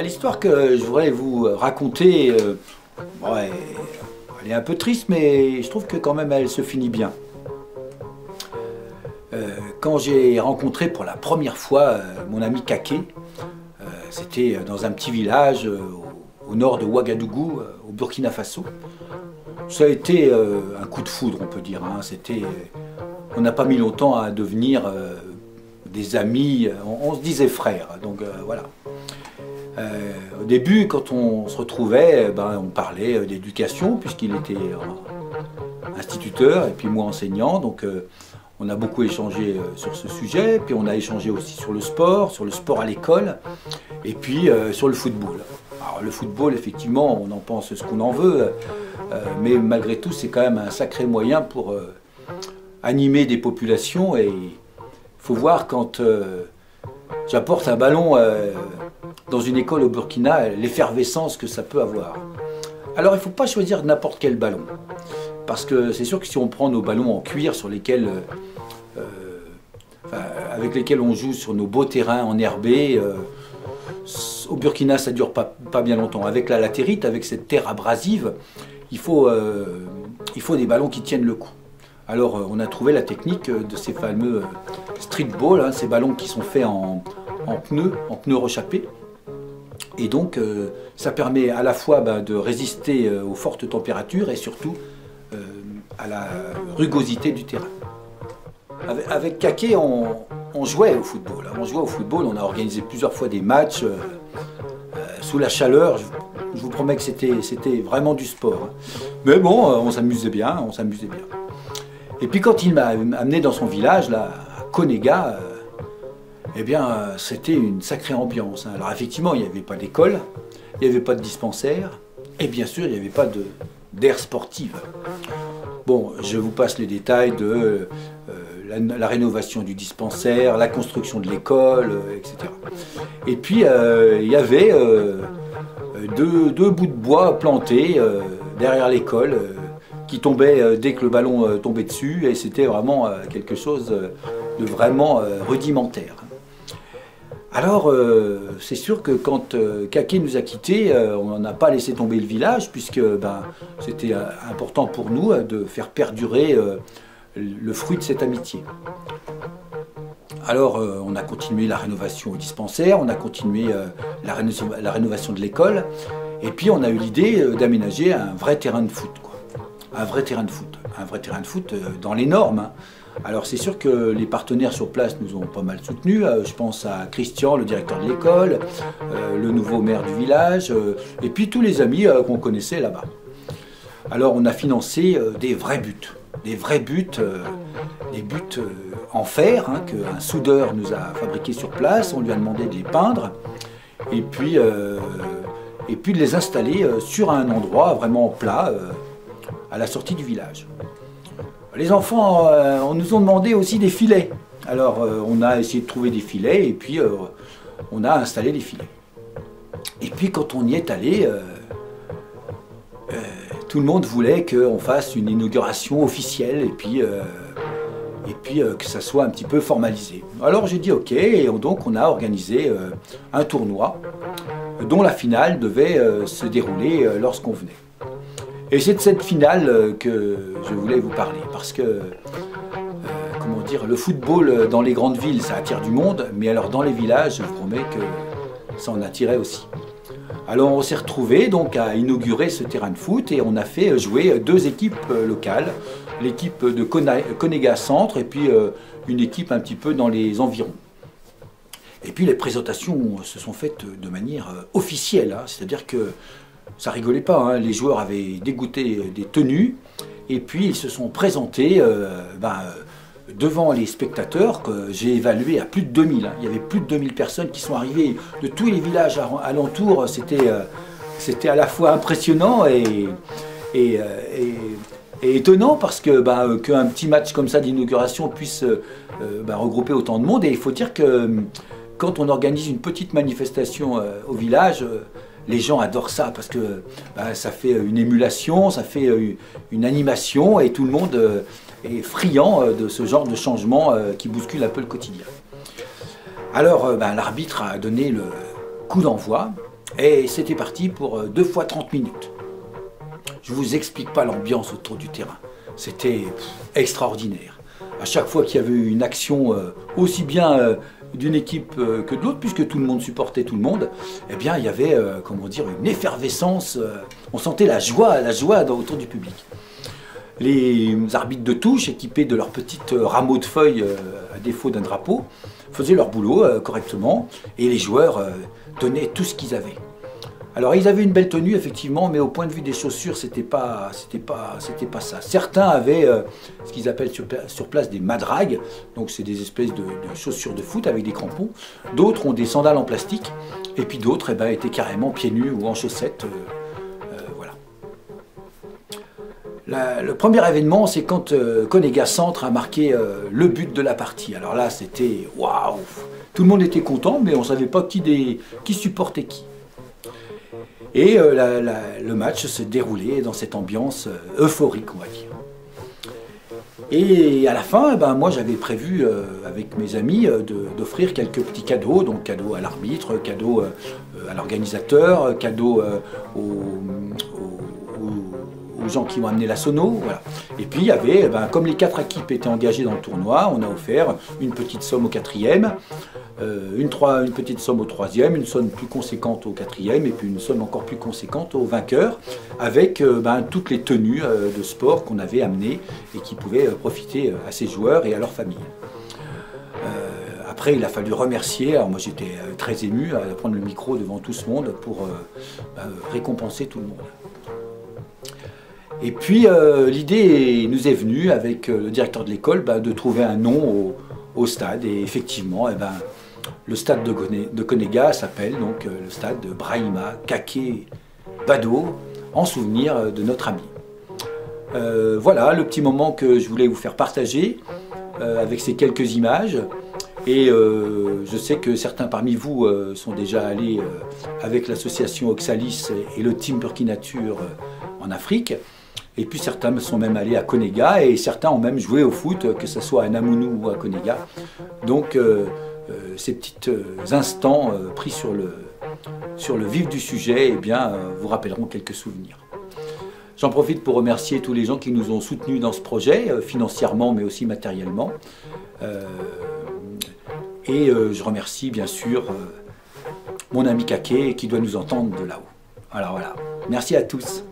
L'histoire que je voudrais vous raconter, elle est un peu triste, mais je trouve que quand même elle se finit bien. Quand j'ai rencontré pour la première fois mon ami Kaké, c'était dans un petit village au nord de Ouagadougou, au Burkina Faso. Ça a été un coup de foudre, on peut dire. On n'a pas mis longtemps à devenir des amis, on se disait frères. Donc voilà. Au début, quand on se retrouvait, on parlait d'éducation, puisqu'il était instituteur et puis moi enseignant. Donc on a beaucoup échangé sur ce sujet, puis on a échangé aussi sur le sport à l'école, et puis sur le football. Alors le football, effectivement, on en pense ce qu'on en veut, mais malgré tout, c'est quand même un sacré moyen pour animer des populations. Et il faut voir quand j'apporte un ballon dans une école au Burkina, l'effervescence que ça peut avoir. Alors il ne faut pas choisir n'importe quel ballon. Parce que c'est sûr que si on prend nos ballons en cuir sur lesquels, avec lesquels on joue sur nos beaux terrains enherbés, au Burkina ça ne dure pas bien longtemps. Avec la latérite, avec cette terre abrasive, il faut des ballons qui tiennent le coup. Alors on a trouvé la technique de ces fameux street balls, ces ballons qui sont faits en pneus rechappés. Et donc ça permet à la fois de résister aux fortes températures et surtout à la rugosité du terrain. Avec Kaké, on jouait au football. On a organisé plusieurs fois des matchs sous la chaleur. Je vous promets que c'était vraiment du sport. Mais bon, on s'amusait bien, Et puis quand il m'a amené dans son village, là, à Konega, c'était une sacrée ambiance. Alors effectivement, il n'y avait pas d'école, il n'y avait pas de dispensaire, et bien sûr, il n'y avait pas d'aire sportive. Bon, je vous passe les détails de la rénovation du dispensaire, la construction de l'école, etc. Et puis, il y avait deux bouts de bois plantés derrière l'école qui tombaient dès que le ballon tombait dessus, et c'était vraiment quelque chose de vraiment rudimentaire. Alors, c'est sûr que quand Kaké nous a quittés, on n'a pas laissé tomber le village, puisque c'était important pour nous de faire perdurer le fruit de cette amitié. Alors, on a continué la rénovation au dispensaire, on a continué la rénovation de l'école, et puis on a eu l'idée d'aménager un vrai terrain de foot, quoi. Un vrai terrain de foot dans les normes. Alors c'est sûr que les partenaires sur place nous ont pas mal soutenus. Je pense à Christian, le directeur de l'école, le nouveau maire du village, et puis tous les amis qu'on connaissait là-bas. Alors on a financé des vrais buts en fer, qu'un soudeur nous a fabriqué sur place. On lui a demandé de les peindre, et puis de les installer sur un endroit vraiment plat, à la sortie du village. Les enfants on nous ont demandé aussi des filets. Alors on a essayé de trouver des filets, et puis on a installé des filets. Et puis quand on y est allé, tout le monde voulait qu'on fasse une inauguration officielle, et puis que ça soit un petit peu formalisé. Alors j'ai dit ok, et donc on a organisé un tournoi dont la finale devait se dérouler lorsqu'on venait. Et c'est de cette finale que je voulais vous parler, parce que, comment dire, le football dans les grandes villes, ça attire du monde, mais alors dans les villages, je vous promets que ça en attirait aussi. Alors on s'est retrouvés donc à inaugurer ce terrain de foot, et on a fait jouer deux équipes locales, l'équipe de Konega Centre et puis une équipe un petit peu dans les environs. Et puis les présentations se sont faites de manière officielle, c'est-à-dire que ça rigolait pas, les joueurs avaient dégoûté des tenues, et puis ils se sont présentés devant les spectateurs, que j'ai évalué à plus de 2000. Il y avait plus de 2000 personnes qui sont arrivées de tous les villages alentours. C'était à la fois impressionnant et étonnant, parce que qu'un petit match comme ça d'inauguration puisse regrouper autant de monde. Et il faut dire que quand on organise une petite manifestation au village, les gens adorent ça, parce que ça fait une émulation, ça fait une animation, et tout le monde est friand de ce genre de changement qui bouscule un peu le quotidien. Alors l'arbitre a donné le coup d'envoi, Et c'était parti pour 2 fois 30 minutes. Je ne vous explique pas l'ambiance autour du terrain. C'était extraordinaire. À chaque fois qu'il y avait une action aussi bien d'une équipe que de l'autre, puisque tout le monde supportait tout le monde, eh bien il y avait comment dire, une effervescence, on sentait la joie autour du public. Les arbitres de touche, équipés de leur petit rameau de feuilles à défaut d'un drapeau, faisaient leur boulot correctement et les joueurs donnaient tout ce qu'ils avaient. Alors ils avaient une belle tenue effectivement, mais au point de vue des chaussures, c'était pas ça. Certains avaient ce qu'ils appellent sur place des madragues, donc c'est des espèces de chaussures de foot avec des crampons. D'autres ont des sandales en plastique, et puis d'autres étaient carrément pieds nus ou en chaussettes. Voilà. Le premier événement, c'est quand Konega Centre a marqué le but de la partie. Alors là, c'était waouh! Tout le monde était content, mais on ne savait pas qui supportait qui. Et le match se déroulait dans cette ambiance euphorique, on va dire. Et à la fin, moi j'avais prévu avec mes amis d'offrir quelques petits cadeaux, donc cadeaux à l'arbitre, cadeaux à l'organisateur, cadeaux aux gens qui ont amené la sono, voilà. Et puis il y avait, comme les 4 équipes étaient engagées dans le tournoi, on a offert une petite somme au 4e, une petite somme au 3e, une somme plus conséquente au 4e, et puis une somme encore plus conséquente au vainqueur, avec toutes les tenues de sport qu'on avait amenées et qui pouvaient profiter à ces joueurs et à leurs familles. Après, il a fallu remercier, alors moi j'étais très ému à prendre le micro devant tout ce monde pour récompenser tout le monde. Et puis l'idée nous est venue avec le directeur de l'école de trouver un nom au stade. Et effectivement, le stade de Konega s'appelle donc le stade de Brahima Kake Bado, en souvenir de notre ami. Voilà le petit moment que je voulais vous faire partager avec ces quelques images. Et je sais que certains parmi vous sont déjà allés avec l'association Oxalis et le team Burkinature en Afrique. Et puis certains sont même allés à Konega et certains ont même joué au foot, que ce soit à Namounou ou à Konega. Donc ces petits instants pris sur le vif du sujet vous rappelleront quelques souvenirs. J'en profite pour remercier tous les gens qui nous ont soutenus dans ce projet, financièrement mais aussi matériellement. Et je remercie bien sûr mon ami Kake qui doit nous entendre de là-haut. Alors voilà, merci à tous.